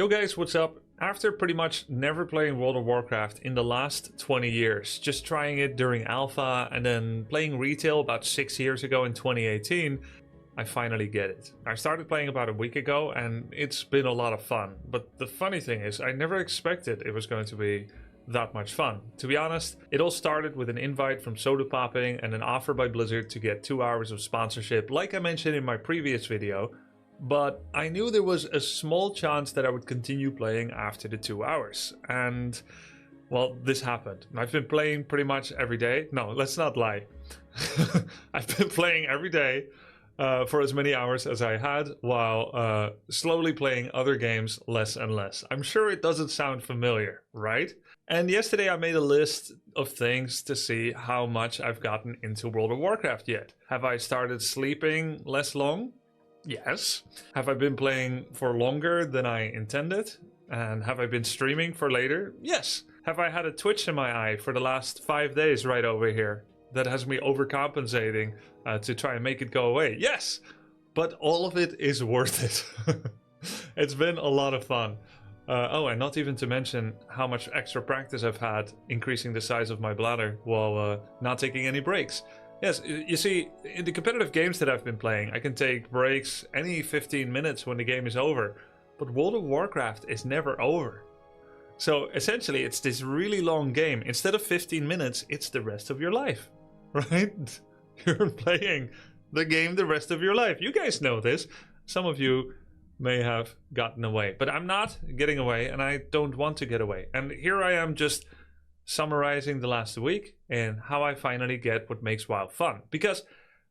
Yo guys, what's up? After pretty much never playing World of Warcraft in the last 20 years, just trying it during alpha and then playing retail about 6 years ago in 2018, I finally get it. I started playing about a week ago and it's been a lot of fun. But the funny thing is, I never expected it was going to be that much fun. To be honest, it all started with an invite from Soda Popping and an offer by Blizzard to get 2 hours of sponsorship, like I mentioned in my previous video. But I knew there was a small chance that I would continue playing after the 2 hours. And, well, this happened. I've been playing pretty much every day. No, let's not lie. I've been playing every day for as many hours as I had, while slowly playing other games less and less. I'm sure it doesn't sound familiar, right? And yesterday I made a list of things to see how much I've gotten into World of Warcraft yet. Have I started sleeping less long? Yes. Have I been playing for longer than I intended? And have I been streaming for later? Yes. Have I had a twitch in my eye for the last 5 days right over here that has me overcompensating to try and make it go away? Yes. But all of it is worth it. It's been a lot of fun. Oh, and not even to mention how much extra practice I've had increasing the size of my bladder while not taking any breaks. Yes, you see, in the competitive games that I've been playing, I can take breaks any 15 minutes when the game is over. But World of Warcraft is never over. So essentially, it's this really long game. Instead of 15 minutes, it's the rest of your life, right? You're playing the game the rest of your life. You guys know this. Some of you may have gotten away. But I'm not getting away, and I don't want to get away. And here I am just summarizing the last week and how I finally get what makes WoW fun. Because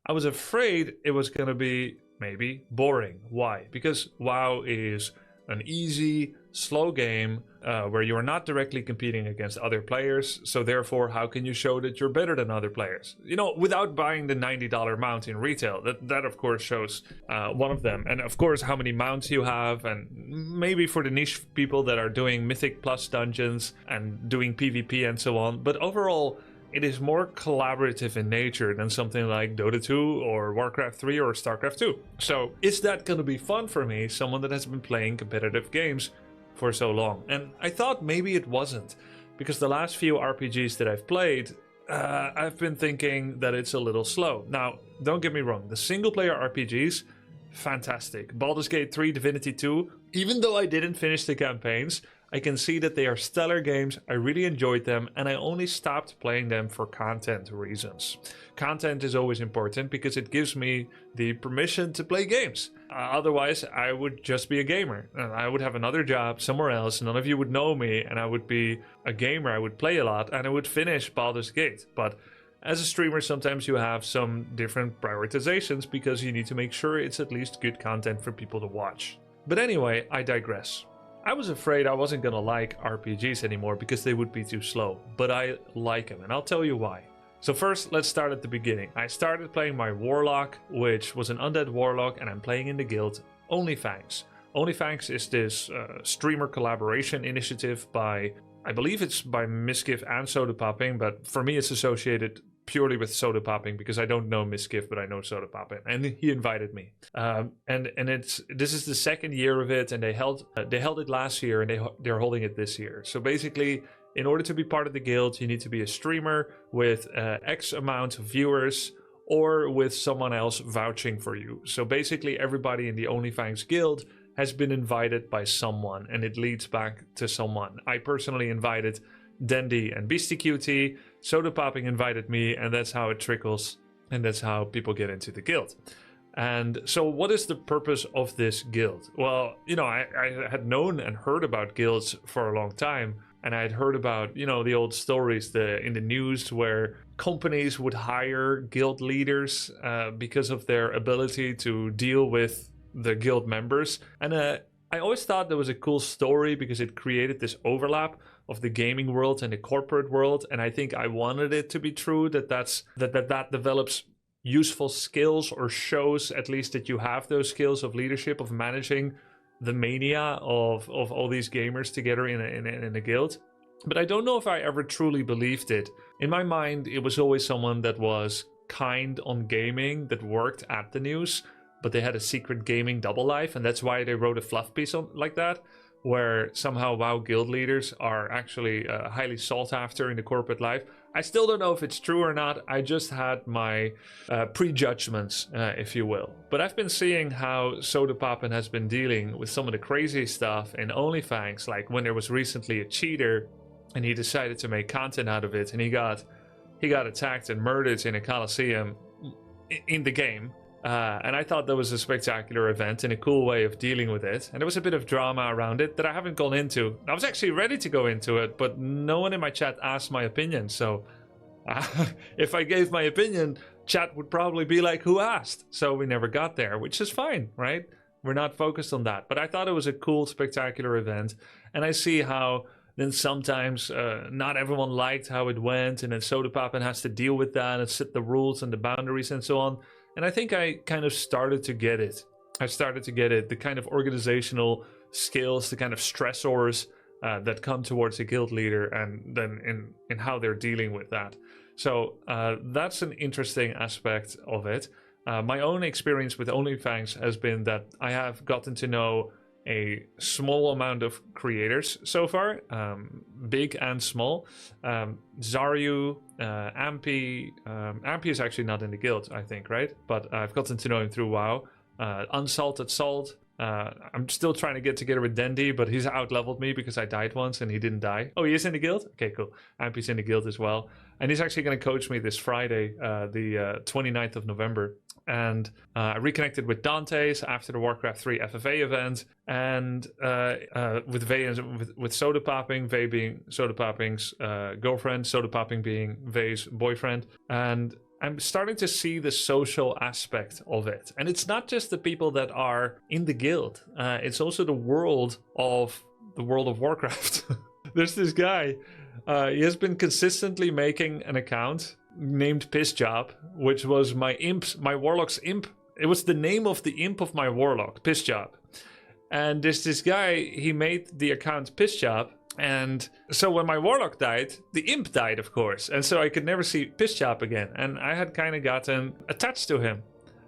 I was afraid it was going to be maybe boring. Why? Because WoW is an easy, slow game where you are not directly competing against other players. So therefore, how can you show that you're better than other players? You know, without buying the $90 mount in retail. That of course shows one of them. And of course, how many mounts you have. And maybe for the niche people that are doing Mythic Plus dungeons and doing PvP and so on. But overall, it is more collaborative in nature than something like Dota 2 or Warcraft 3 or Starcraft 2. So is that going to be fun for me, someone that has been playing competitive games for so long? And I thought maybe it wasn't, because the last few RPGs that I've played, I've been thinking that it's a little slow. Now, don't get me wrong, the single player RPGs, fantastic. Baldur's Gate 3, Divinity 2, even though I didn't finish the campaigns, I can see that they are stellar games. I really enjoyed them, and I only stopped playing them for content reasons. Content is always important because it gives me the permission to play games. Otherwise, I would just be a gamer. I would have another job somewhere else. None of you would know me, and I would be a gamer. I would play a lot, and I would finish Baldur's Gate. But as a streamer, sometimes you have some different prioritizations because you need to make sure it's at least good content for people to watch. But anyway, I digress. I was afraid I wasn't gonna like RPGs anymore because they would be too slow, but I like them, and I'll tell you why. So first, let's start at the beginning. I started playing my Warlock, which was an undead Warlock, and I'm playing in the guild OnlyFangs. OnlyFangs is this streamer collaboration initiative by, I believe it's by Misgift and Soda Popping, but for me it's associated purely with Soda Popping because I don't know Misgift, but I know Soda Popping, and he invited me. And this is the second year of it, and they held it last year, and they're holding it this year. So basically, in order to be part of the guild, you need to be a streamer with X amount of viewers or with someone else vouching for you. So basically, everybody in the OnlyFangs guild has been invited by someone, and it leads back to someone. I personally invited Dendy and Beastie Cutie, Soda Popping invited me, and that's how it trickles, and that's how people get into the guild. And so what is the purpose of this guild? Well, you know, I had known and heard about guilds for a long time, and I had heard about, you know, the old stories in the news where companies would hire guild leaders because of their ability to deal with the guild members. And I always thought that was a cool story because it created this overlap of the gaming world and the corporate world, and I think I wanted it to be true that develops useful skills, or shows at least that you have those skills of leadership, of managing the mania of all these gamers together in a guild. But I don't know if I ever truly believed it. In my mind, it was always someone that was kind on gaming, that worked at the news, but they had a secret gaming double life, and that's why they wrote a fluff piece like that. where somehow WoW guild leaders are actually highly sought after in the corporate life. I still don't know if it's true or not. I just had my prejudgments, if you will. But I've been seeing how Sodapoppin has been dealing with some of the crazy stuff in OnlyFans, like when there was recently a cheater and he decided to make content out of it, and he got attacked and murdered in a coliseum in the game. And I thought that was a spectacular event and a cool way of dealing with it. And there was a bit of drama around it that I haven't gone into. I was actually ready to go into it, but no one in my chat asked my opinion. So if I gave my opinion, chat would probably be like, who asked? So we never got there, which is fine, right? We're not focused on that. But I thought it was a cool, spectacular event. And I see how then sometimes not everyone liked how it went. And then Sodapoppin has to deal with that and set the rules and the boundaries and so on. And I think I kind of started to get it. The kind of organizational skills, the kind of stressors that come towards a guild leader, and then in how they're dealing with that. So that's an interesting aspect of it. My own experience with OnlyFans has been that I have gotten to know a small amount of creators so far, big and small. Zaryu, Ampy. Ampy is actually not in the guild, I think, right? But I've gotten to know him through WoW. Unsalted Salt. I'm still trying to get together with Dendi, but he's out-leveled me because I died once and he didn't die. Oh, he is in the guild? Okay, cool. Ampy's in the guild as well. And he's actually going to coach me this Friday, the 29th of November. And I reconnected with Dante's after the Warcraft 3 FFA event, and with Vey and with Sodapopping, Vey being Sodapopping's girlfriend, Sodapopping being Vey's boyfriend. And I'm starting to see the social aspect of it. And it's not just the people that are in the guild. It's also the world of Warcraft. There's this guy. He has been consistently making an account named Pissjob, which was my warlock's imp. It was the name of the imp of my warlock, Pissjob. And there's this guy, he made the account Pissjob. And so when my warlock died, the imp died, of course. And so I could never see Pissjob again. And I had kind of gotten attached to him.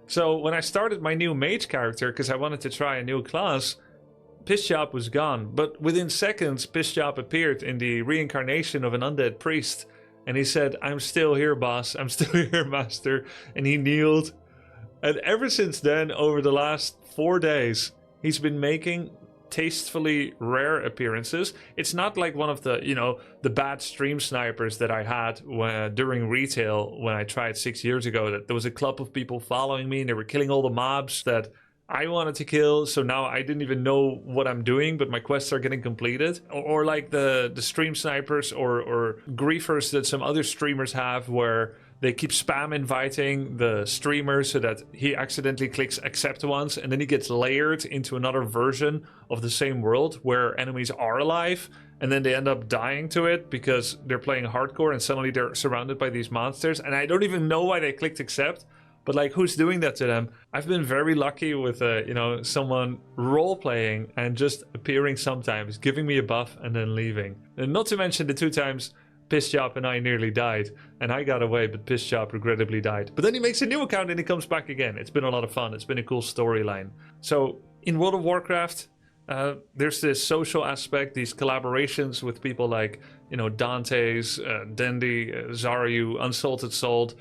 So when I started my new mage character, because I wanted to try a new class, Pissjob was gone. But within seconds, Pissjob appeared in the reincarnation of an undead priest. And he said, "I'm still here, boss. I'm still here, master." And he kneeled. And ever since then, over the last 4 days, he's been making tastefully rare appearances. It's not like one of the, the bad stream snipers that I had during retail when I tried 6 years ago. That there was a club of people following me and they were killing all the mobs that I wanted to kill, so now I didn't even know what I'm doing, but my quests are getting completed. Or like the stream snipers or griefers that some other streamers have, where they keep spam inviting the streamer so that he accidentally clicks accept once, and then he gets layered into another version of the same world where enemies are alive, and then they end up dying to it because they're playing hardcore and suddenly they're surrounded by these monsters, and I don't even know why they clicked accept. But like, who's doing that to them? I've been very lucky with, someone role-playing and just appearing sometimes, giving me a buff and then leaving. And not to mention the 2 times Pissjob and I nearly died. And I got away, but Pissjob regrettably died. But then he makes a new account and he comes back again. It's been a lot of fun. It's been a cool storyline. So in World of Warcraft, there's this social aspect, these collaborations with people like, Dante's, Dendi, Zaryu, Unsalted Salt,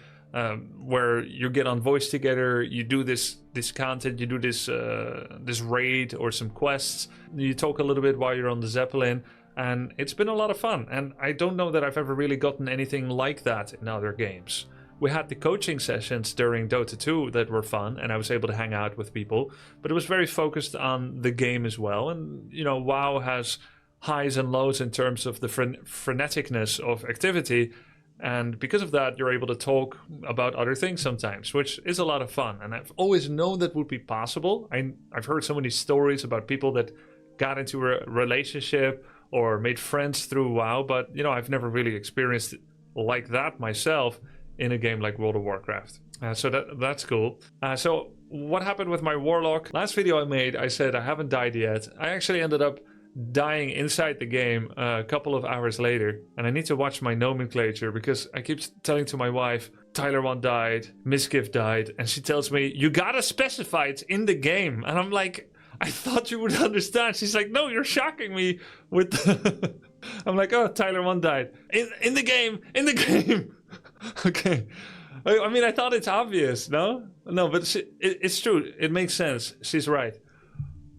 where you get on voice together, you do this content, you do this raid or some quests, you talk a little bit while you're on the Zeppelin, and it's been a lot of fun. And I don't know that I've ever really gotten anything like that in other games. We had the coaching sessions during Dota 2 that were fun, and I was able to hang out with people, but it was very focused on the game as well. And WoW has highs and lows in terms of the freneticness of activity. And because of that, you're able to talk about other things sometimes, which is a lot of fun. And I've always known that would be possible. I've heard so many stories about people that got into a relationship or made friends through WoW, but I've never really experienced it like that myself in a game like World of Warcraft. So that's cool. So what happened with my Warlock? Last video I made, I said I haven't died yet. I actually ended up dying inside the game a couple of hours later, and I need to watch my nomenclature because I keep telling to my wife, Tyler 1 died, Misgift died, and she tells me, you gotta specify it's in the game. And I'm like, I thought you would understand. She's like, no, you're shocking me with the... I'm like, oh, Tyler 1 died. In the game. Okay. I mean, I thought it's obvious, no? No, but it's true. It makes sense. She's right.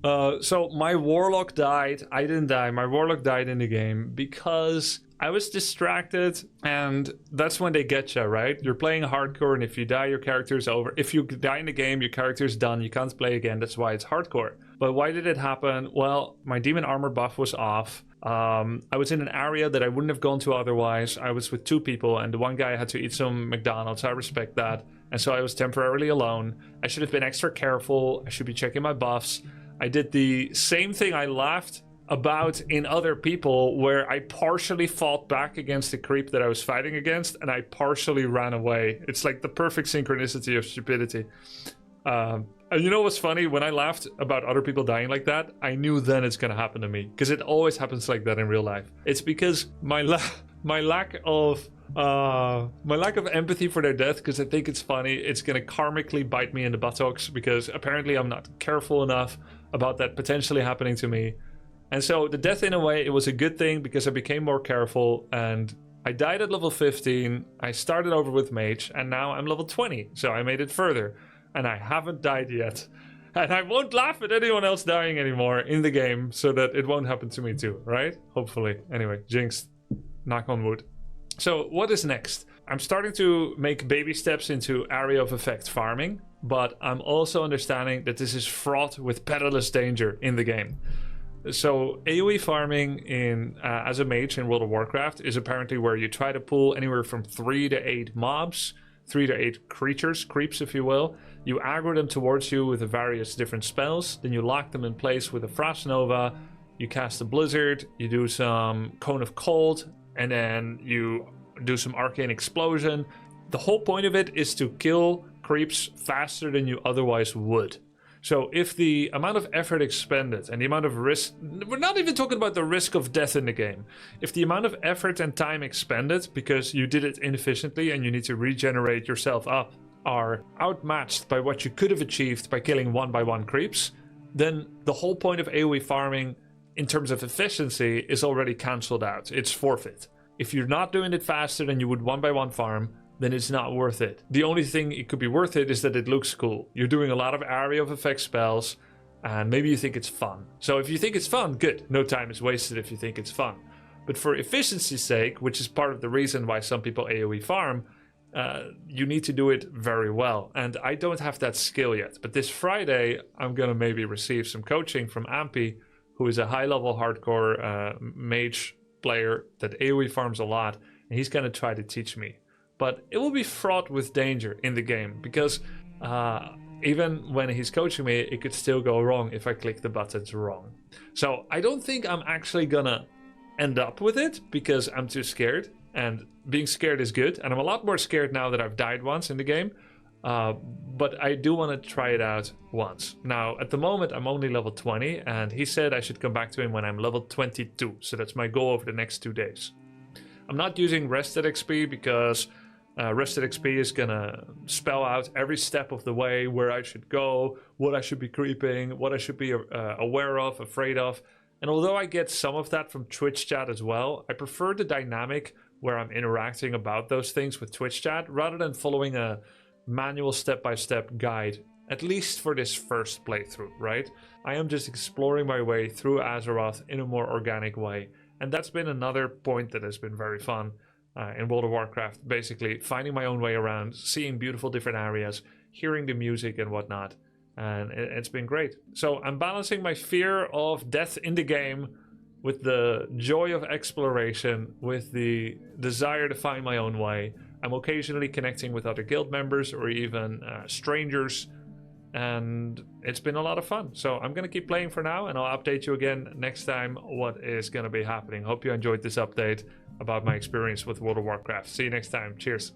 So my Warlock died. I didn't die. My Warlock died in the game because I was distracted, and that's when they get you, right? You're playing hardcore, and if you die, your character's over. If you die in the game, your character's done. You can't play again. That's why it's hardcore. But why did it happen? Well, my demon armor buff was off. I was in an area that I wouldn't have gone to otherwise. I was with 2 people, and the one guy had to eat some McDonald's. I respect that. And so I was temporarily alone. I should have been extra careful. I should be checking my buffs. I did the same thing I laughed about in other people, where I partially fought back against the creep that I was fighting against, and I partially ran away. It's like the perfect synchronicity of stupidity. And you know what's funny? When I laughed about other people dying like that, I knew then it's gonna happen to me, because it always happens like that in real life. It's because my lack of empathy for their death, because I think it's funny, it's gonna karmically bite me in the buttocks, because apparently I'm not careful enough about that potentially happening to me. And so the death, in a way, it was a good thing, because I became more careful, and I died at level 15, I started over with mage, and now I'm level 20, so I made it further. And I haven't died yet. And I won't laugh at anyone else dying anymore in the game, so that it won't happen to me too, right? Hopefully. Anyway, jinxed. Knock on wood. So what is next? I'm starting to make baby steps into area of effect farming, but I'm also understanding that this is fraught with perilous danger in the game. So AoE farming in as a mage in World of Warcraft is apparently where you try to pull anywhere from 3 to 8 mobs, 3 to 8 creatures, creeps if you will. You aggro them towards you with the various different spells, then you lock them in place with a Frost Nova, you cast a Blizzard, you do some Cone of Cold, and then you do some Arcane Explosion. The whole point of it is to kill creeps faster than you otherwise would. So if the amount of effort expended and the amount of risk, we're not even talking about the risk of death in the game. If the amount of effort and time expended because you did it inefficiently and you need to regenerate yourself up are outmatched by what you could have achieved by killing 1-by-1 creeps, then the whole point of AoE farming in terms of efficiency is already cancelled out. It's forfeit. If you're not doing it faster than you would 1-by-1 farm, then it's not worth it. The only thing it could be worth it is that it looks cool. You're doing a lot of area of effect spells, and maybe you think it's fun. So if you think it's fun, good. No time is wasted if you think it's fun. But for efficiency's sake, which is part of the reason why some people AoE farm, you need to do it very well. And I don't have that skill yet. But this Friday, I'm going to maybe receive some coaching from Ampy, who is a high-level hardcore mage player that AoE farms a lot. And he's going to try to teach me. But it will be fraught with danger in the game, because even when he's coaching me, it could still go wrong if I click the buttons wrong. So I don't think I'm actually gonna end up with it, because I'm too scared, and being scared is good, and I'm a lot more scared now that I've died once in the game. But I do want to try it out once. Now, at the moment, I'm only level 20, and he said I should come back to him when I'm level 22, so that's my goal over the next 2 days. I'm not using rested XP because rested XP is gonna spell out every step of the way where I should go, what I should be creeping, what I should be aware of, afraid of. And although I get some of that from Twitch chat as well, I prefer the dynamic where I'm interacting about those things with Twitch chat rather than following a manual step-by-step guide, at least for this first playthrough, right? I am just exploring my way through Azeroth in a more organic way. And that's been another point that has been very fun in World of Warcraft. Basically, finding my own way around, seeing beautiful different areas, hearing the music and whatnot. And it's been great. So I'm balancing my fear of death in the game with the joy of exploration, with the desire to find my own way. I'm occasionally connecting with other guild members or even strangers. And it's been a lot of fun. So I'm going to keep playing for now, and I'll update you again next time what is going to be happening. Hope you enjoyed this update about my experience with World of Warcraft. See you next time. Cheers.